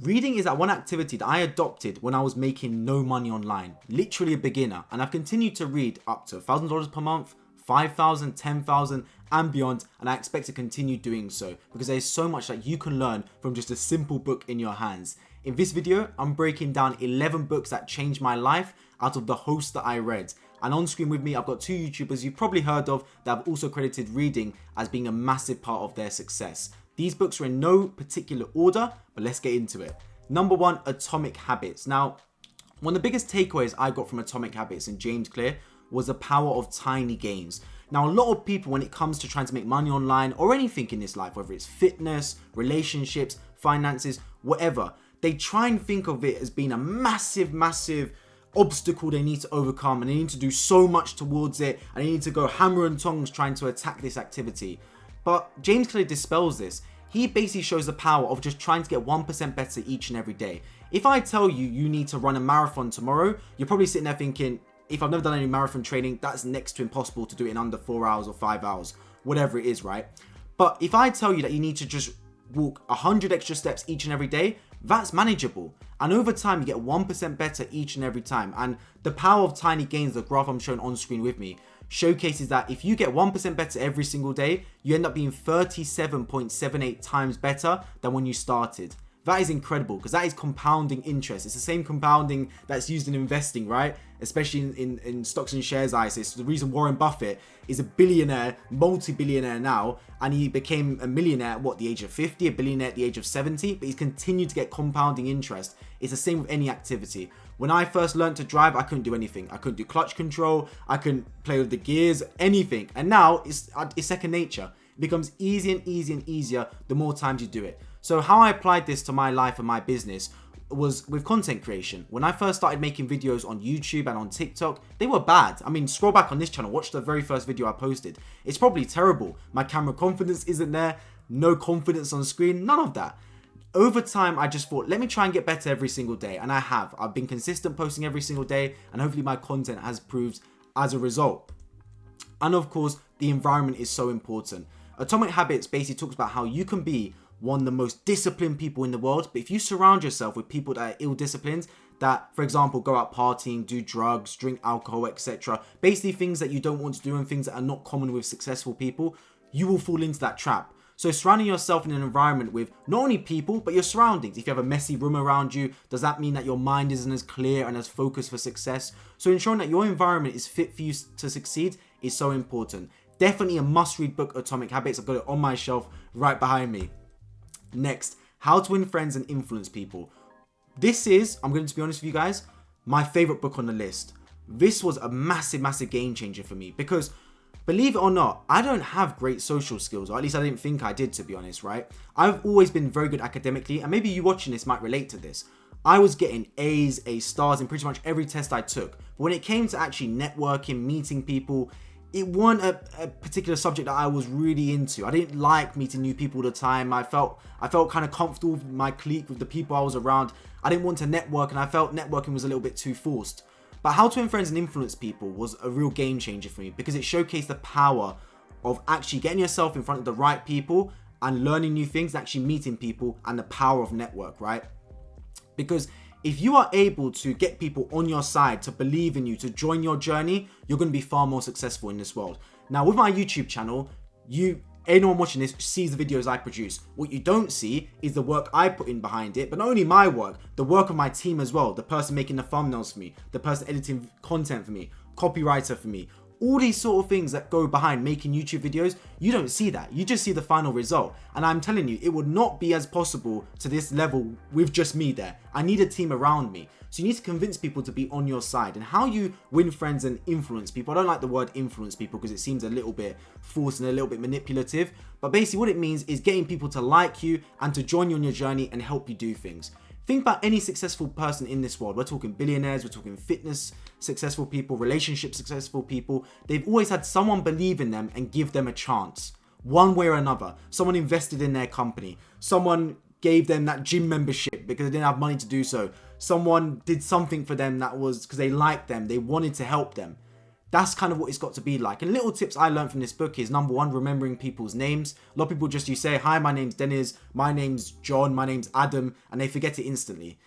Reading is that one activity that I adopted when I was making no money online, literally a beginner, and I've continued to read up to $1,000 per month, 5,000, 10,000 and beyond, and I expect to continue doing so because there's so much that you can learn from just a simple book in your hands. In this video, I'm breaking down 11 books that changed my life out of the host that I read. And on screen with me, I've got two YouTubers you've probably heard of that have also credited reading as being a massive part of their success. These books are in no particular order, but let's get into it. Number 1, Atomic Habits. Now, one of the biggest takeaways I got from Atomic Habits and James Clear was the power of tiny gains. Now, a lot of people, when it comes to trying to make money online or anything in this life, whether it's fitness, relationships, finances, whatever, they try and think of it as being a massive obstacle they need to overcome, and they need to do so much towards it, and they need to go hammer and tongs trying to attack this activity. But James Clear dispels this. He basically shows the power of just trying to get 1% better each and every day. If I tell you you need to run a marathon tomorrow, you're probably sitting there thinking, if I've never done any marathon training, that's next to impossible to do it in under 4 hours or 5 hours, whatever it is, right? But if I tell you that you need to just walk 100 extra steps each and every day, that's manageable. And over time, you get 1% better each and every time. And the power of tiny gains, the graph I'm showing on screen with me, showcases that if you get 1% better every single day, you end up being 37.78 times better than when you started. That is incredible because that is compounding interest. It's the same compounding that's used in investing, right? Especially in stocks and shares. It's the reason Warren Buffett is a billionaire, multi-billionaire now, and he became a millionaire at the age of 50, a billionaire at the age of 70, but he's continued to get compounding interest. It's the same with any activity. When I first learned to drive, I couldn't do anything. I couldn't do clutch control, I couldn't play with the gears, anything. And now it's second nature. It becomes easier and easier the more times you do it. So how I applied this to my life and my business was with content creation. When I first started making videos on YouTube and on TikTok, they were bad. I mean, scroll back on this channel, watch the very first video I posted. It's probably terrible. My camera confidence isn't there, no confidence on screen, none of that. Over time, I just thought, let me try and get better every single day. And I have. I've been consistent posting every single day, and hopefully my content has proved as a result. And of course, the environment is so important. Atomic Habits basically talks about how you can be one of the most disciplined people in the world, but if you surround yourself with people that are ill-disciplined, that, for example, go out partying, do drugs, drink alcohol, etc., basically things that you don't want to do and things that are not common with successful people, you will fall into that trap. So surrounding yourself in an environment with not only people, but your surroundings. If you have a messy room around you, does that mean that your mind isn't as clear and as focused for success? So ensuring that your environment is fit for you to succeed is so important. Definitely a must-read book, Atomic Habits. I've got it on my shelf right behind me. Next, How to Win Friends and Influence People. This is, I'm going to be honest with you guys, my favorite book on the list. This was a massive game changer for me because, believe it or not, I don't have great social skills, or at least I didn't think I did, to be honest, right? I've always been very good academically, and maybe you watching this might relate to this. I was getting A's, A stars in pretty much every test I took. But when it came to actually networking, meeting people, it wasn't a particular subject that I was really into. I didn't like meeting new people all the time. I felt kind of comfortable with my clique, with the people I was around. I didn't want to network, and I felt networking was a little bit too forced. But How to Win Friends and Influence People was a real game changer for me because it showcased the power of actually getting yourself in front of the right people and learning new things, actually meeting people, and the power of network, right? Because if you are able to get people on your side to believe in you, to join your journey, you're going to be far more successful in this world. Now, with my YouTube channel, anyone watching this sees the videos I produce. What you don't see is the work I put in behind it, but not only my work, the work of my team as well. The person making the thumbnails for me, the person editing content for me, copywriter for me. All these sort of things that go behind making YouTube videos, you don't see that. You just see the final result. And I'm telling you, it would not be as possible to this level with just me there. I need a team around me. So you need to convince people to be on your side. And how you win friends and influence people. I don't like the word influence people because it seems a little bit forced and a little bit manipulative. But basically what it means is getting people to like you and to join you on your journey and help you do things. Think about any successful person in this world. We're talking billionaires, we're talking fitness successful people, relationship successful people. They've always had someone believe in them and give them a chance, one way or another. Someone invested in their company. Someone gave them that gym membership because they didn't have money to do so. Someone did something for them that was because they liked them, they wanted to help them. That's kind of what it's got to be like. And little tips I learned from this book is, number one, remembering people's names. A lot of people you say, hi, my name's Deniz, my name's John, my name's Adam, and they forget it instantly.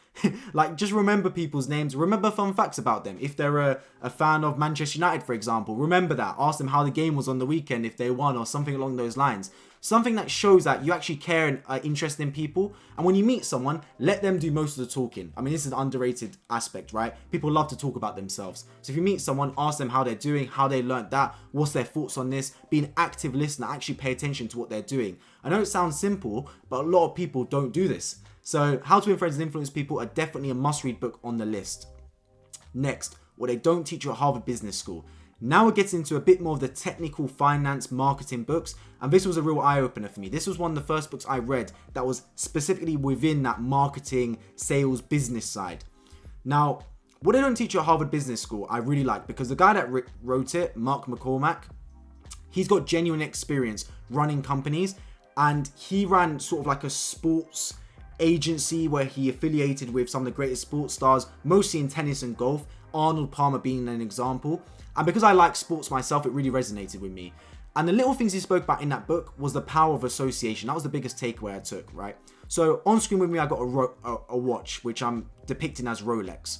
Like, just remember people's names. Remember fun facts about them. If they're a fan of Manchester United, for example, remember that. Ask them how the game was on the weekend, if they won, or something along those lines. Something that shows that you actually care and are interested in people. And when you meet someone, let them do most of the talking. I mean, this is an underrated aspect, right? People love to talk about themselves. So if you meet someone, ask them how they're doing, how they learned that, what's their thoughts on this. Be an active listener, actually pay attention to what they're doing. I know it sounds simple, but a lot of people don't do this. So How to Win Friends and Influence People are definitely a must-read book on the list. Next, what they don't teach you at Harvard Business School. Now it gets into a bit more of the technical finance marketing books, and this was a real eye-opener for me. This was one of the first books I read that was specifically within that marketing, sales, business side. Now, what they don't teach you at Harvard Business School, I really like, because the guy that wrote it, Mark McCormack, he's got genuine experience running companies, and he ran sort of like a sports agency where he affiliated with some of the greatest sports stars, mostly in tennis and golf, Arnold Palmer being an example. And because I like sports myself, it really resonated with me. And the little things he spoke about in that book was the power of association. That was the biggest takeaway I took, right? So on screen with me, I got a watch, which I'm depicting as Rolex.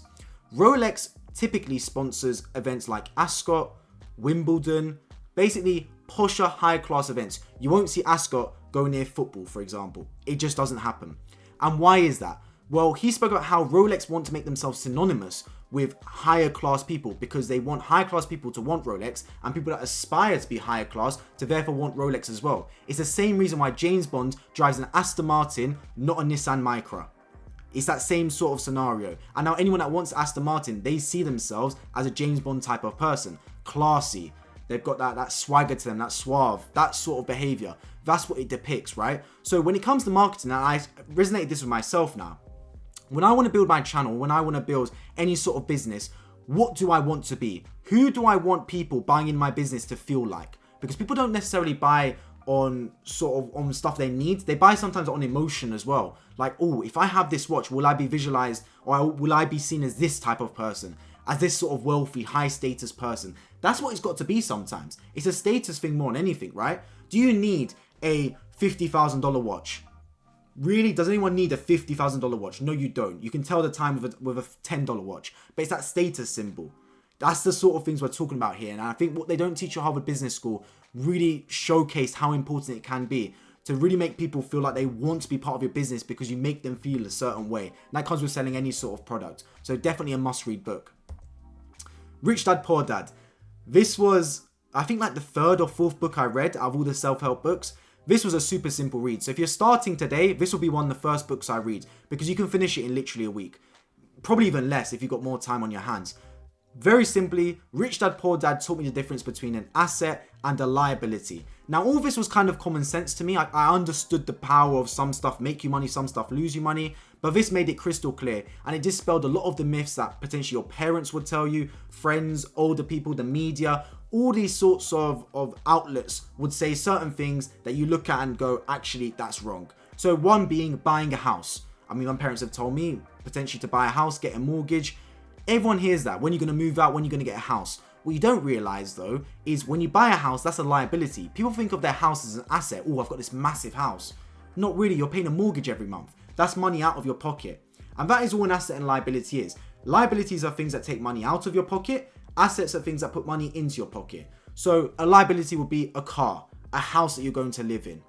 Rolex typically sponsors events like Ascot, Wimbledon, basically posher, high-class events. You won't see Ascot go near football, for example. It just doesn't happen. And why is that? Well, he spoke about how Rolex want to make themselves synonymous with higher class people, because they want higher class people to want Rolex, and people that aspire to be higher class to therefore want Rolex as well. It's the same reason why James Bond drives an Aston Martin, not a Nissan Micra. It's that same sort of scenario. And now anyone that wants Aston Martin, they see themselves as a James Bond type of person. Classy. They've got that swagger to them, that suave, that sort of behavior. That's what it depicts, right? So when it comes to marketing, and I resonate this with myself now. When I want to build my channel, when I want to build any sort of business, what do I want to be? Who do I want people buying in my business to feel like? Because people don't necessarily buy on stuff they need. They buy sometimes on emotion as well. Like, oh, if I have this watch, will I be visualized, or will I be seen as this type of person? As this sort of wealthy, high status person? That's what it's got to be sometimes. It's a status thing more than anything, right? Do you need a $50,000 watch? Really? Does anyone need a $50,000 watch? No, you don't. You can tell the time with a $10 watch. But it's that status symbol. That's the sort of things we're talking about here. And I think what they don't teach at Harvard Business School really showcased how important it can be to really make people feel like they want to be part of your business because you make them feel a certain way. And that comes with selling any sort of product. So definitely a must-read book. Rich Dad, Poor Dad. This was, I think, like the third or fourth book I read out of all the self-help books. This was a super simple read. So if you're starting today, this will be one of the first books I read, because you can finish it in literally a week. Probably even less if you've got more time on your hands. Very simply, Rich Dad Poor Dad taught me the difference between an asset and a liability. Now, all this was kind of common sense to me. I understood the power of some stuff make you money, some stuff lose you money. But this made it crystal clear, and it dispelled a lot of the myths that potentially your parents would tell you, friends, older people, the media. All these sorts of outlets would say certain things that you look at and go, actually, that's wrong. So one being buying a house. I mean, my parents have told me potentially to buy a house, get a mortgage. Everyone hears that. When you're going to move out, when you're going to get a house. What you don't realize, though, is when you buy a house, that's a liability. People think of their house as an asset. Oh, I've got this massive house. Not really. You're paying a mortgage every month. That's money out of your pocket. And that is all an asset and liability is. Liabilities are things that take money out of your pocket. Assets are things that put money into your pocket. So a liability would be a car, a house that you're going to live in,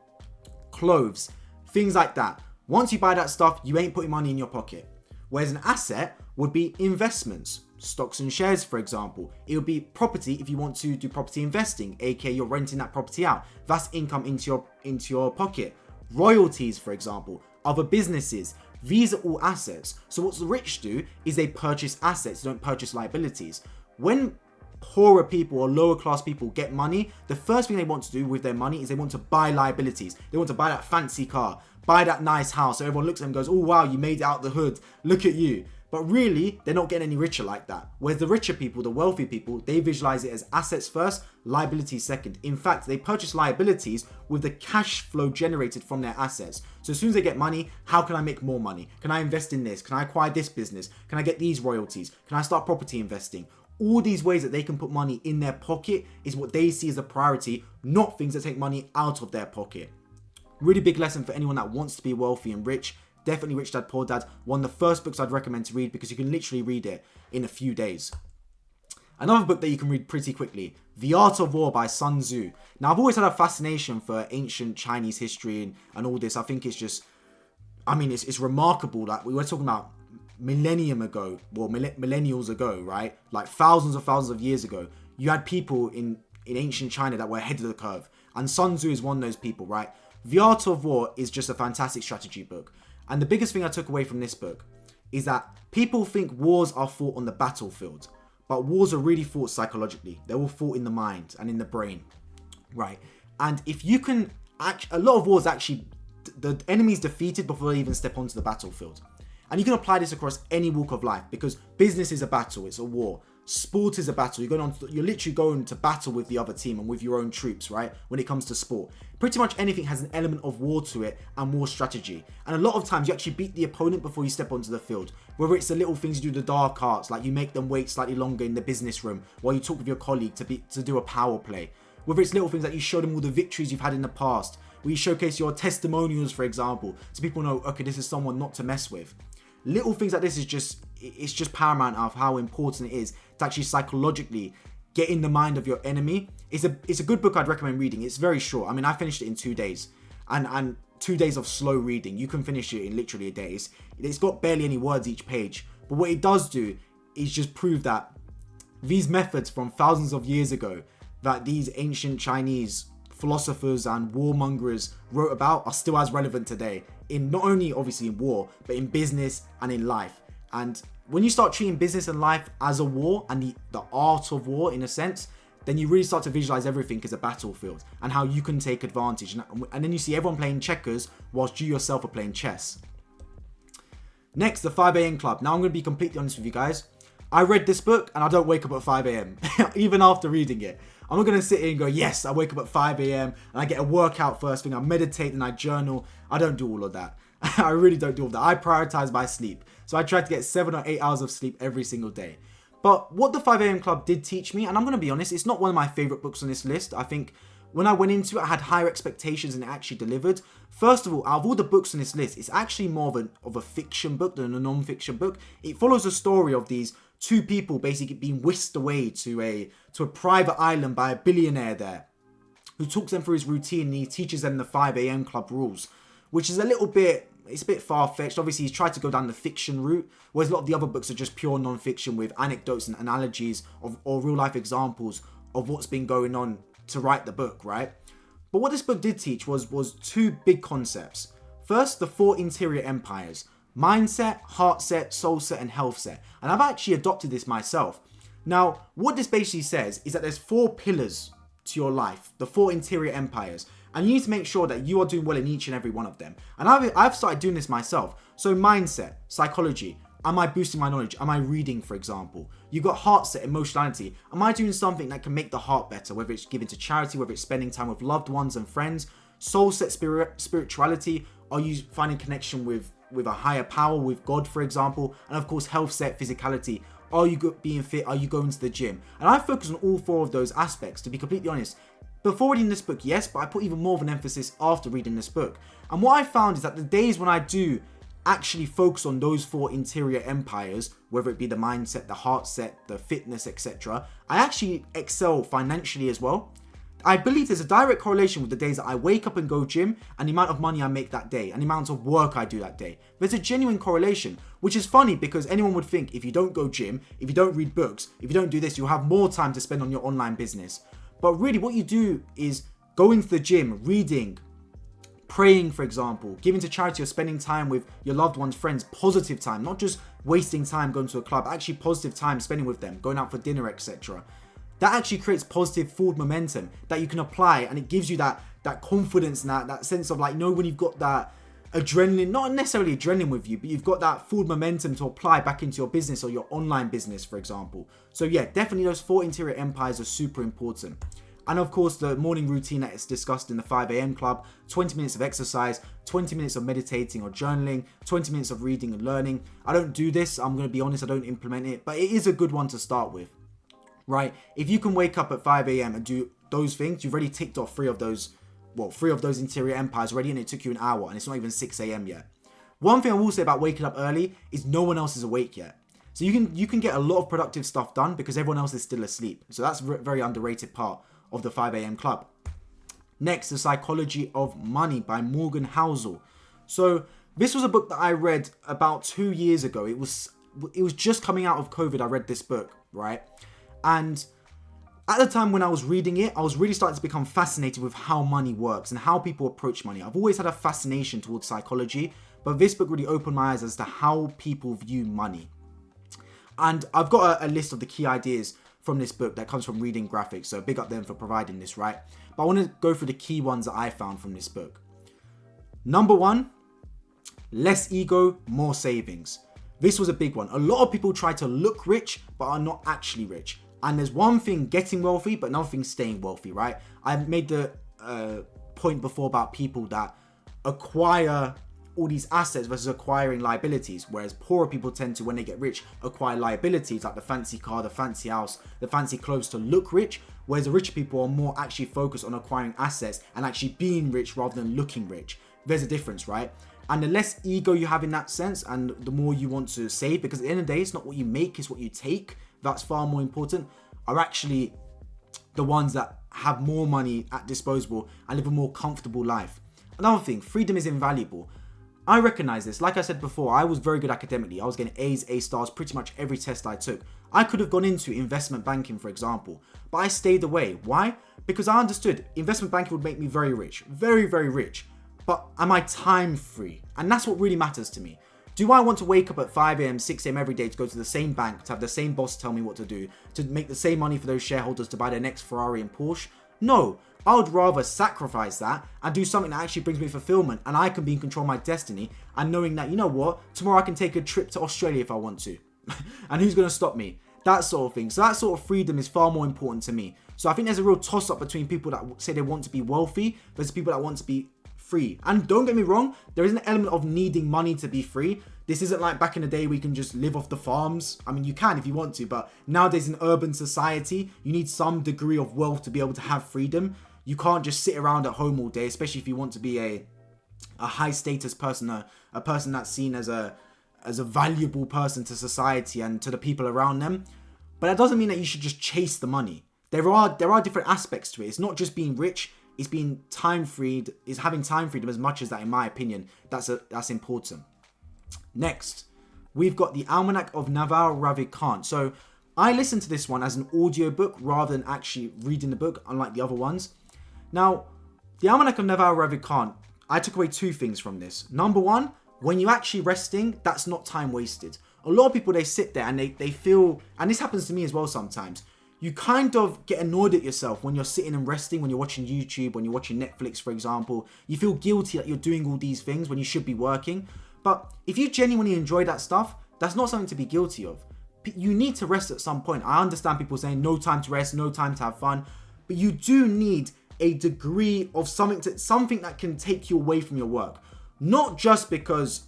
clothes, things like that. Once you buy that stuff, you ain't putting money in your pocket. Whereas an asset would be investments, stocks and shares, for example. It would be property if you want to do property investing, aka you're renting that property out. That's income into your pocket. Royalties, for example, other businesses. These are all assets. So what the rich do is they purchase assets, they don't purchase liabilities. When poorer people or lower class people get money, the first thing they want to do with their money is they want to buy liabilities. They want to buy that fancy car, buy that nice house. So everyone looks at them and goes, oh wow, you made it out the hood. Look at you. But really, they're not getting any richer like that. Whereas the richer people, the wealthy people, they visualize it as assets first, liabilities second. In fact, they purchase liabilities with the cash flow generated from their assets. So as soon as they get money, how can I make more money? Can I invest in this? Can I acquire this business? Can I get these royalties? Can I start property investing? All these ways that they can put money in their pocket is what they see as a priority, not things that take money out of their pocket. Really big lesson for anyone that wants to be wealthy and rich. Definitely Rich Dad Poor Dad. One of the first books I'd recommend to read because you can literally read it in a few days. Another book that you can read pretty quickly, The Art of War by Sun Tzu. Now, I've always had a fascination for ancient Chinese history and all this. I think it's just, it's remarkable that we were talking about millennials ago, right? Like thousands of years ago. You had people in ancient China that were ahead of the curve. And Sun Tzu is one of those people, right? The Art of War is just a fantastic strategy book. And the biggest thing I took away from this book is that people think wars are fought on the battlefield. But wars are really fought psychologically. They're all fought in the mind and in the brain, right? And if you can, a lot of wars actually, the enemy's defeated before they even step onto the battlefield. And you can apply this across any walk of life because business is a battle, it's a war. Sport is a battle. You're literally going to battle with the other team and with your own troops, right? When it comes to sport. Pretty much anything has an element of war to it and war strategy. And a lot of times you actually beat the opponent before you step onto the field. Whether it's the little things you do, the dark arts, like you make them wait slightly longer in the business room while you talk with your colleague to do a power play. Whether it's little things that you show them all the victories you've had in the past. Where you showcase your testimonials, for example, so people know, okay, this is someone not to mess with. Little things like this it's just paramount of how important it is to actually psychologically get in the mind of your enemy. It's a good book I'd recommend reading. It's very short. I finished it in 2 days. And 2 days of slow reading. You can finish it in literally a day. It's got barely any words each page. But what it does do is just prove that these methods from thousands of years ago that these ancient Chinese philosophers and warmongers wrote about are still as relevant today. In not only obviously in war, but in business and in life. And when you start treating business and life as a war and the art of war in a sense, then you really start to visualize everything as a battlefield and how you can take advantage. And then you see everyone playing checkers whilst you yourself are playing chess. Next, the 5 a.m. Club. Now I'm going to be completely honest with you guys. I read this book and I don't wake up at 5 a.m. even after reading it. I'm not going to sit here and go, yes, I wake up at 5 a.m. and I get a workout first thing. I meditate and I journal. I don't do all of that. I really don't do all of that. I prioritize my sleep. So I try to get 7 or 8 hours of sleep every single day. But what the 5 a.m. Club did teach me, and I'm going to be honest, it's not one of my favorite books on this list. I think when I went into it, I had higher expectations and it actually delivered. First of all, out of all the books on this list, it's actually more of a fiction book than a non-fiction book. It follows a story of these two people basically being whisked away to a private island by a billionaire there, who talks them through his routine and he teaches them the 5 a.m. Club rules, which is it's a bit far-fetched. Obviously, he's tried to go down the fiction route, whereas a lot of the other books are just pure non-fiction with anecdotes and analogies or real-life examples of what's been going on to write the book, right? But what this book did teach was two big concepts. First, the 4 interior empires: mindset, heart set, soul set, and health set. And I've actually adopted this myself. Now, what this basically says is that there's 4 pillars to your life, the 4 interior empires. And you need to make sure that you are doing well in each and every one of them. And I've started doing this myself. So mindset, psychology. Am I boosting my knowledge? Am I reading, for example? You've got heart set, emotionality. Am I doing something that can make the heart better? Whether it's giving to charity, whether it's spending time with loved ones and friends. Soul set, spirituality. Are you finding connection with a higher power, with God, for example? And of course, health set, physicality. Are you being fit? Are you going to the gym? And I focus on all 4 of those aspects, to be completely honest. Before reading this book, yes, but I put even more of an emphasis after reading this book. And what I found is that the days when I do actually focus on those 4 interior empires, whether it be the mindset, the heart set, the fitness, etc., I actually excel financially as well. I believe there's a direct correlation with the days that I wake up and go gym and the amount of money I make that day and the amount of work I do that day. There's a genuine correlation, which is funny because anyone would think if you don't go gym, if you don't read books, if you don't do this, you'll have more time to spend on your online business. But really what you do is going to the gym, reading, praying, for example, giving to charity or spending time with your loved ones, friends, positive time, not just wasting time going to a club, actually positive time spending with them, going out for dinner, etc. That actually creates positive forward momentum that you can apply, and it gives you that confidence and that sense of like, when you've got that adrenaline, not necessarily adrenaline with you, but you've got that forward momentum to apply back into your business or your online business, for example. So yeah, definitely those 4 interior empires are super important. And of course, the morning routine that is discussed in the 5 a.m. Club, 20 minutes of exercise, 20 minutes of meditating or journaling, 20 minutes of reading and learning. I don't do this, I'm going to be honest, I don't implement it, but it is a good one to start with. right? If you can wake up at 5 a.m. and do those things, you've already ticked off three of those interior empires already, and it took you an hour, and it's not even 6 a.m. yet. One thing I will say about waking up early is no one else is awake yet. So you can get a lot of productive stuff done because everyone else is still asleep. So that's a very underrated part of the 5 a.m. club. Next, The Psychology of Money by Morgan Housel. So this was a book that I read about 2 years ago. It was just coming out of COVID. I read this book, right? And at the time when I was reading it, I was really starting to become fascinated with how money works and how people approach money. I've always had a fascination towards psychology, but this book really opened my eyes as to how people view money. And I've got a list of the key ideas from this book that comes from Reading Graphics, so big up them for providing this, right? But I want to go through the key ones that I found from this book. Number 1, less ego, more savings. This was a big one. A lot of people try to look rich, but are not actually rich. And there's one thing getting wealthy, but another thing staying wealthy, right? I made the point before about people that acquire all these assets versus acquiring liabilities, whereas poorer people tend to, when they get rich, acquire liabilities like the fancy car, the fancy house, the fancy clothes to look rich, whereas the richer people are more actually focused on acquiring assets and actually being rich rather than looking rich. There's a difference, right? And the less ego you have in that sense, and the more you want to save, because at the end of the day, it's not what you make, it's what you take. That's far more important, are actually the ones that have more money at disposal and live a more comfortable life. Another thing, freedom is invaluable. I recognize this. Like I said before, I was very good academically. I was getting A's, A stars, pretty much every test I took. I could have gone into investment banking, for example, but I stayed away. Why? Because I understood investment banking would make me very rich, very, very rich. But am I time free? And that's what really matters to me. Do I want to wake up at 5 a.m., 6 a.m. every day to go to the same bank, to have the same boss tell me what to do, to make the same money for those shareholders to buy their next Ferrari and Porsche? No. I would rather sacrifice that and do something that actually brings me fulfillment, and I can be in control of my destiny, and knowing that, you know what, tomorrow I can take a trip to Australia if I want to. And who's going to stop me? That sort of thing. So that sort of freedom is far more important to me. So I think there's a real toss-up between people that say they want to be wealthy versus people that want to be free. And don't get me wrong, there is an element of needing money to be free. This isn't like back in the day we can just live off the farms. I mean, you can if you want to, but nowadays in urban society, you need some degree of wealth to be able to have freedom. You can't just sit around at home all day, especially if you want to be a high status person, a person that's seen as a valuable person to society and to the people around them. But that doesn't mean that you should just chase the money. There are different aspects to it. It's not just being rich. It's being time freed. Is having time freedom as much as that, in my opinion. That's important. Next, we've got the Almanac of Naval Ravikant. So I listened to this one as an audiobook rather than actually reading the book, unlike the other ones. Now, the Almanac of Naval Ravikant, I took away 2 things from this. Number 1, when you're actually resting, that's not time wasted. A lot of people, they sit there and they feel, and this happens to me as well sometimes, you kind of get annoyed at yourself when you're sitting and resting, when you're watching YouTube, when you're watching Netflix, for example. You feel guilty that you're doing all these things when you should be working. But if you genuinely enjoy that stuff, that's not something to be guilty of. You need to rest at some point. I understand people saying no time to rest, no time to have fun, but you do need a degree of something that can take you away from your work. Not just because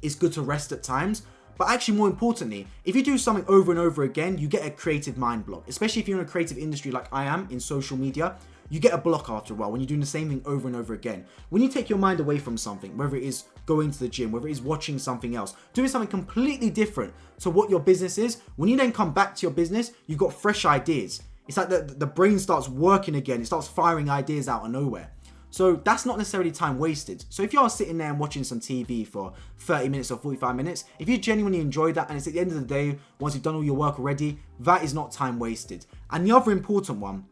it's good to rest at times, but actually more importantly, if you do something over and over again, you get a creative mind block. Especially if you're in a creative industry like I am in social media, you get a block after a while when you're doing the same thing over and over again. When you take your mind away from something, whether it is going to the gym, whether it is watching something else, doing something completely different to what your business is, when you then come back to your business, you've got fresh ideas. It's like the brain starts working again. It starts firing ideas out of nowhere. So that's not necessarily time wasted. So if you're sitting there and watching some TV for 30 minutes or 45 minutes, if you genuinely enjoy that and it's at the end of the day, once you've done all your work already, that is not time wasted. And the other important one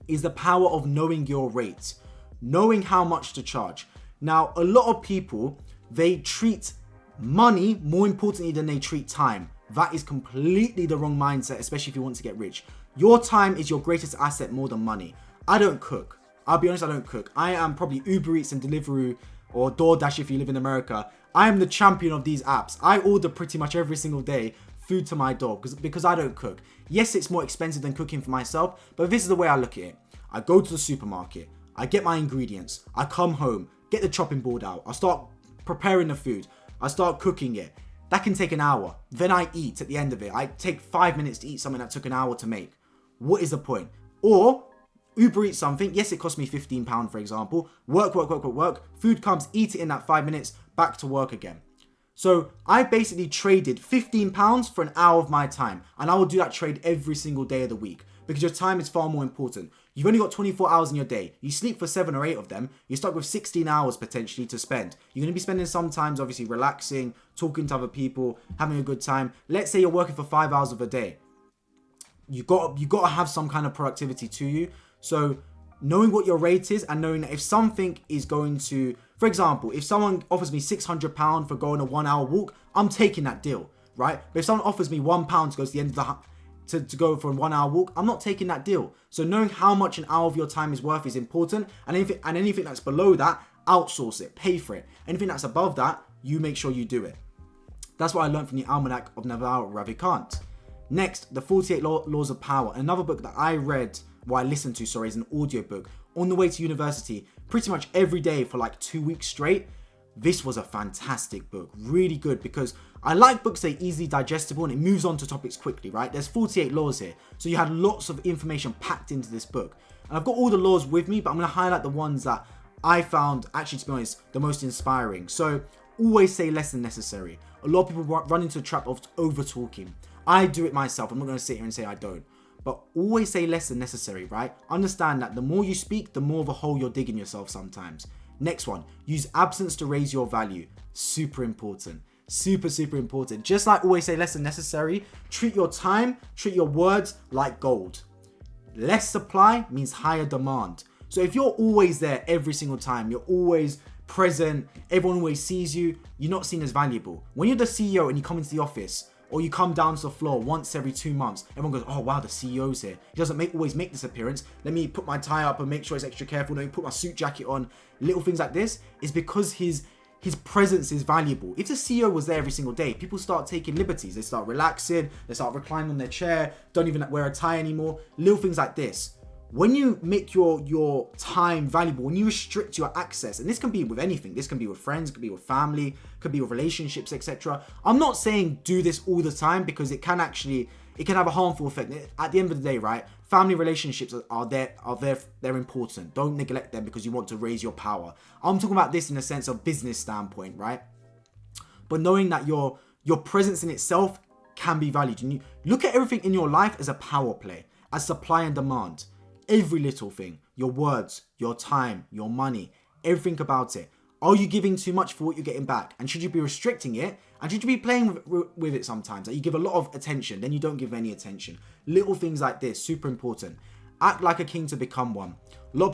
is the power of knowing your rates, knowing how much to charge. Now, a lot of people, they treat money more importantly than they treat time. That is completely the wrong mindset, especially if you want to get rich. Your time is your greatest asset more than money. I don't cook. I'll be honest, I don't cook. I am probably Uber Eats and Deliveroo or DoorDash if you live in America. I am the champion of these apps. I order pretty much every single day food to my door because I don't cook. Yes, it's more expensive than cooking for myself, but this is the way I look at it. I go to the supermarket. I get my ingredients. I come home, get the chopping board out. I start preparing the food. I start cooking it. That can take an hour. Then I eat at the end of it. I take 5 minutes to eat something that took an hour to make. What is the point? Or Uber Eats something. Yes, it cost me £15, for example. Work. Food comes, eat it in that 5 minutes, back to work again. So I basically traded £15 for an hour of my time. And I will do that trade every single day of the week because your time is far more important. You've only got 24 hours in your day. You sleep for 7 or 8 of them. You're stuck with 16 hours potentially to spend. You're going to be spending some times obviously relaxing, talking to other people, having a good time. Let's say you're working for 5 hours of a day. You got to have some kind of productivity to you. So knowing what your rate is and knowing that if something is going to, for example, if someone offers me £600 for going a 1 hour walk, I'm taking that deal, right? But if someone offers me £1 to go to the end of the to go for a 1 hour walk, I'm not taking that deal. So knowing how much an hour of your time is worth is important. And anything that's below that, outsource it, pay for it. Anything that's above that, you make sure you do it. That's what I learned from the Almanac of Naval, Rakan. Next, the 48 Laws of Power. Another book that I read, I listened to, is an audiobook on the way to university, pretty much every day for like 2 weeks straight. This was a fantastic book, really good, because I like books that are easily digestible and it moves on to topics quickly, right? There's 48 laws here, so you had lots of information packed into this book. And I've got all the laws with me, but I'm going to highlight the ones that I found, actually, to be honest, the most inspiring. So always say less than necessary. A lot of people run into the trap of over talking. I do it myself. I'm not going to sit here and say I don't. But always say less than necessary, right? Understand that the more you speak, the more of a hole you're digging yourself sometimes. Next one, use absence to raise your value. Super important. Super important. Just like always say less than necessary, treat your time, treat your words like gold. Less supply means higher demand. So if you're always there every single time, you're always present, everyone always sees you, you're not seen as valuable. When you're the CEO and you come into the office, or you come down to the floor once every 2 months, everyone goes, oh wow, the CEO's here. He doesn't always make this appearance. Let me put my tie up and make sure it's extra careful. Let me put my suit jacket on. Little things like this is because his presence is valuable. If the CEO was there every single day, people start taking liberties. They start relaxing, they start reclining on their chair, don't even wear a tie anymore. Little things like this. When you make your time valuable, when you restrict your access, and this can be with anything, this can be with friends, it could be with family, could be with relationships, etc. I'm not saying do this all the time because it can have a harmful effect. At the end of the day, right? Family relationships they're important. Don't neglect them because you want to raise your power. I'm talking about this in a sense of business standpoint, right? But knowing that your presence in itself can be valued. And you look at everything in your life as a power play, as supply and demand. Every little thing, your words, your time, your money, everything about it. Are you giving too much for what you're getting back? And should you be restricting it? And should you be playing with it sometimes? That you give a lot of attention, then you don't give any attention. Little things like this, super important. Act like a king to become one. A lot of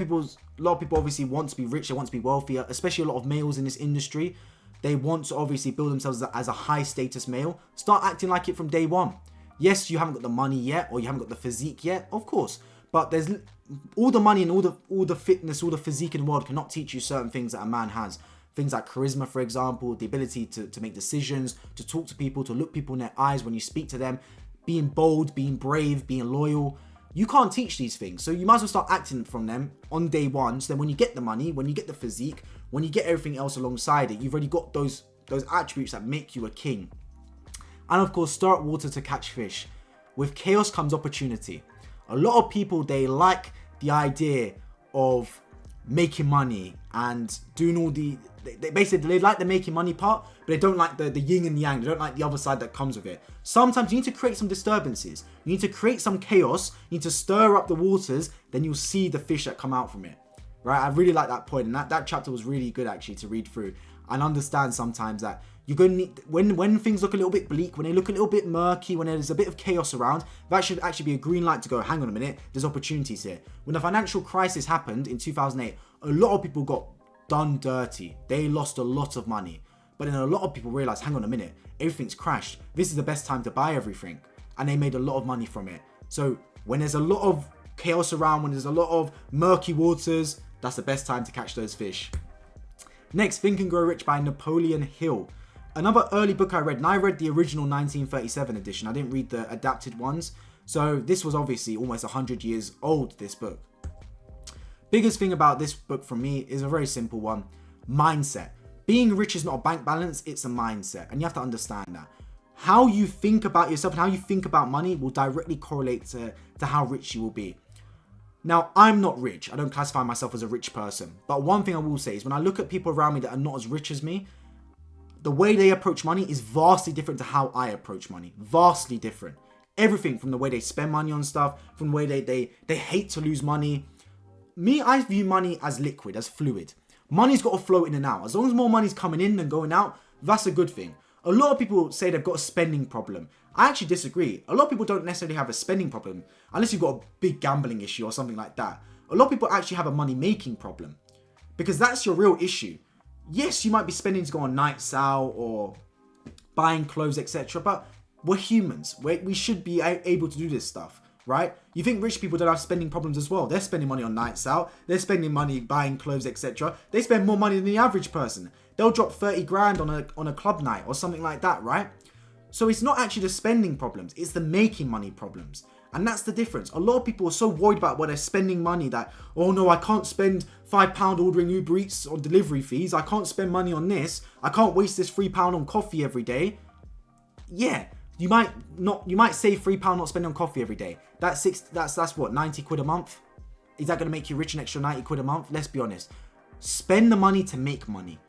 people obviously want to be rich, they want to be wealthier, especially a lot of males in this industry. They want to obviously build themselves as a high status male. Start acting like it from day one. Yes, you haven't got the money yet, or you haven't got the physique yet, of course. But there's all the money and all the fitness, all the physique in the world cannot teach you certain things that a man has. Things like charisma, for example, the ability to make decisions, to talk to people, to look people in their eyes when you speak to them, being bold, being brave, being loyal. You can't teach these things. So you might as well start acting from them on day one. So then when you get the money, when you get the physique, when you get everything else alongside it, you've already got those attributes that make you a king. And of course, stir up water to catch fish. With chaos comes opportunity. A lot of people, they like the idea of making money and doing all they like the making money part, but they don't like the yin and yang. They don't like the other side that comes with it. Sometimes you need to create some disturbances. You need to create some chaos. You need to stir up the waters. Then you'll see the fish that come out from it. Right? I really like that point, and that chapter was really good actually to read through and understand sometimes that you're going to need, when things look a little bit bleak, when they look a little bit murky, when there's a bit of chaos around, that should actually be a green light to go, hang on a minute, there's opportunities here. When the financial crisis happened in 2008, a lot of people got done dirty. They lost a lot of money. But then a lot of people realized, hang on a minute, everything's crashed. This is the best time to buy everything. And they made a lot of money from it. So when there's a lot of chaos around, when there's a lot of murky waters, that's the best time to catch those fish. Next, Think and Grow Rich by Napoleon Hill. Another early book I read, and I read the original 1937 edition. I didn't read the adapted ones. So this was obviously almost 100 years old, this book. Biggest thing about this book from me is a very simple one. Mindset. Being rich is not a bank balance, it's a mindset. And you have to understand that. how you think about yourself and how you think about money will directly correlate to how rich you will be. Now, I'm not rich. I don't classify myself as a rich person. But one thing I will say is when I look at people around me that are not as rich as me, the way they approach money is vastly different to how I approach money. Vastly different. Everything from the way they spend money on stuff, from the way they hate to lose money. Me, I view money as liquid, as fluid. Money's got to flow in and out. As long as more money's coming in than going out, that's a good thing. A lot of people say they've got a spending problem. I actually disagree. A lot of people don't necessarily have a spending problem unless you've got a big gambling issue or something like that. A lot of people actually have a money-making problem because that's your real issue. Yes, you might be spending to go on nights out or buying clothes, etc. But we're humans. We should be able to do this stuff, right? You think rich people don't have spending problems as well? They're spending money on nights out. They're spending money buying clothes, etc. They spend more money than the average person. They'll drop 30 grand on a club night or something like that, right? So it's not actually the spending problems. It's the making money problems. And that's the difference. A lot of people are so worried about what they're spending money that, oh no, I can't spend £5 ordering Uber Eats on delivery fees. I can't spend money on this. I can't waste this £3 on coffee every day. Yeah, you might save £3 not spending on coffee every day. That's what, 90 quid a month? Is that going to make you rich an extra 90 quid a month? Let's be honest. Spend the money to make money.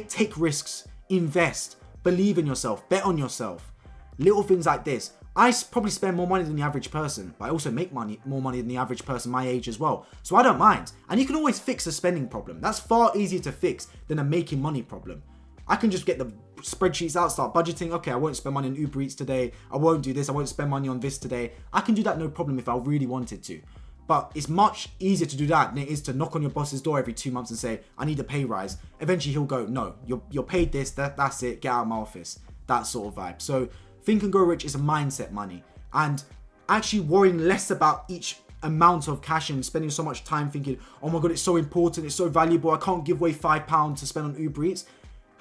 Take risks, invest, believe in yourself, bet on yourself. Little things like this. I probably spend more money than the average person, but I also make more money than the average person my age as well. So I don't mind. And you can always fix a spending problem. That's far easier to fix than a making money problem. I can just get the spreadsheets out, start budgeting. Okay, I won't spend money on Uber Eats today. I won't do this. I won't spend money on this today. I can do that no problem if I really wanted to. But it's much easier to do that than it is to knock on your boss's door every 2 months and say, I need a pay rise. Eventually he'll go, no, you're paid this, that's it, get out of my office. That sort of vibe. So Think and Grow Rich is a mindset money. And actually worrying less about each amount of cash and spending so much time thinking, oh my God, it's so important, it's so valuable, I can't give away £5 to spend on Uber Eats.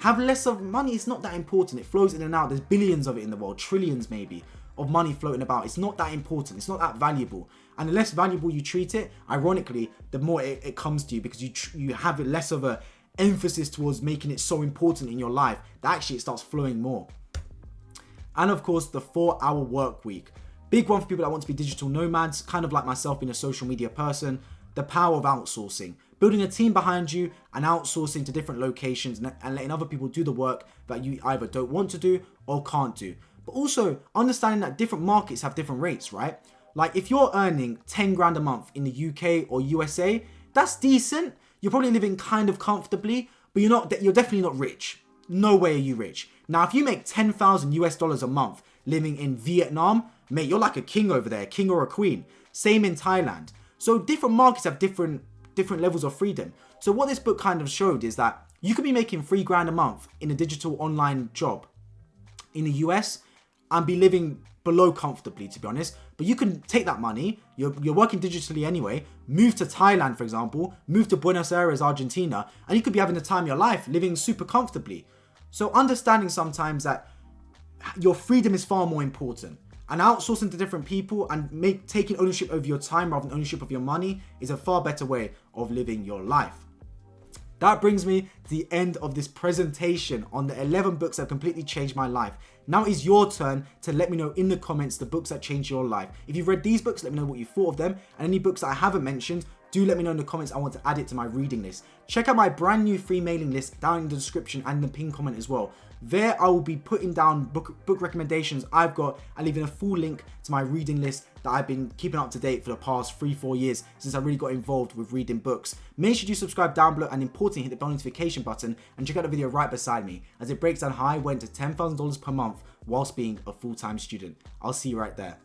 Have less of money, it's not that important. It flows in and out. There's billions of it in the world, trillions maybe, of money floating about. It's not that important, it's not that valuable. And the less valuable you treat it, ironically, the more it comes to you because you have less of a emphasis towards making it so important in your life that actually it starts flowing more. And of course, the 4-hour work week. Big one for people that want to be digital nomads, kind of like myself being a social media person. The power of outsourcing. Building a team behind you and outsourcing to different locations and letting other people do the work that you either don't want to do or can't do. But also understanding that different markets have different rates, right? Like if you're earning 10 grand a month in the UK or USA, that's decent. You're probably living kind of comfortably, but you're definitely not rich. No way are you rich. Now, if you make 10,000 US dollars a month living in Vietnam, mate, you're like a king over there, king or a queen. Same in Thailand. So different markets have different levels of freedom. So what this book kind of showed is that you could be making 3 grand a month in a digital online job in the US and be living below comfortably, to be honest. But you can take that money, you're working digitally anyway, move to Thailand, for example, move to Buenos Aires, Argentina, and you could be having the time of your life living super comfortably. So understanding sometimes that your freedom is far more important. And outsourcing to different people and taking ownership over your time rather than ownership of your money is a far better way of living your life. That brings me to the end of this presentation on the 11 books that completely changed my life. Now it is your turn to let me know in the comments the books that changed your life. If you've read these books, let me know what you thought of them. And any books that I haven't mentioned, do let me know in the comments. I want to add it to my reading list. Check out my brand new free mailing list down in the description and the pinned comment as well. There I will be putting down book recommendations I've got and leaving a full link to my reading list that I've been keeping up to date for the past 3-4 years since I really got involved with reading books. Make sure you subscribe down below and importantly hit the bell notification button and check out the video right beside me as it breaks down how I went to $10,000 per month whilst being a full-time student. I'll see you right there.